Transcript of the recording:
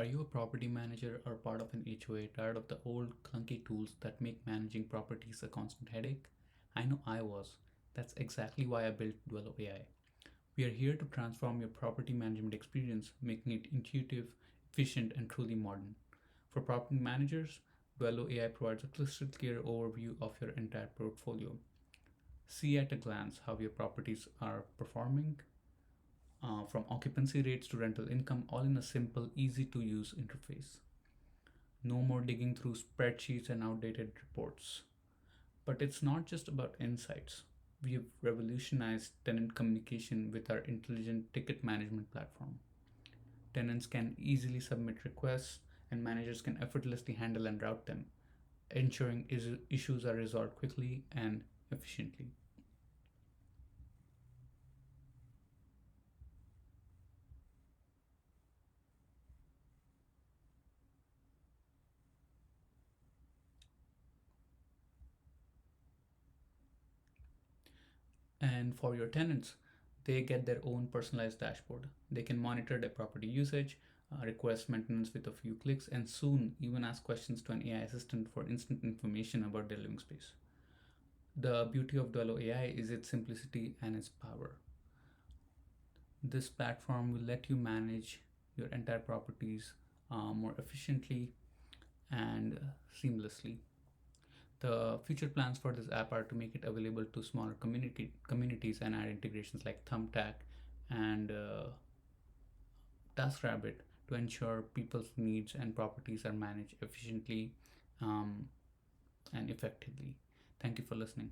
Are you a property manager or part of an HOA tired of the old clunky tools that make managing properties a constant headache? I know I was. That's exactly why I built Dwello AI. We are here to transform your property management experience, making it intuitive, efficient, and truly modern. For property managers, Dwello AI provides a crystal clear overview of your entire portfolio. See at a glance how your properties are performing, from occupancy rates to rental income, all in a simple, easy to use interface. No more digging through spreadsheets and outdated reports. But it's not just about insights. We have revolutionized tenant communication with our intelligent ticket management platform. Tenants can easily submit requests, and managers can effortlessly handle and route them, ensuring issues are resolved quickly and efficiently. And for your tenants, they get their own personalized dashboard. They can monitor their property usage, request maintenance with a few clicks, and soon even ask questions to an AI assistant for instant information about their living space. The beauty of Dwello AI is its simplicity and its power. This platform will let you manage your entire properties more efficiently and seamlessly. The future plans for this app are to make it available to smaller communities and add integrations like Thumbtack and TaskRabbit to ensure people's needs and properties are managed efficiently um, and effectively. Thank you for listening.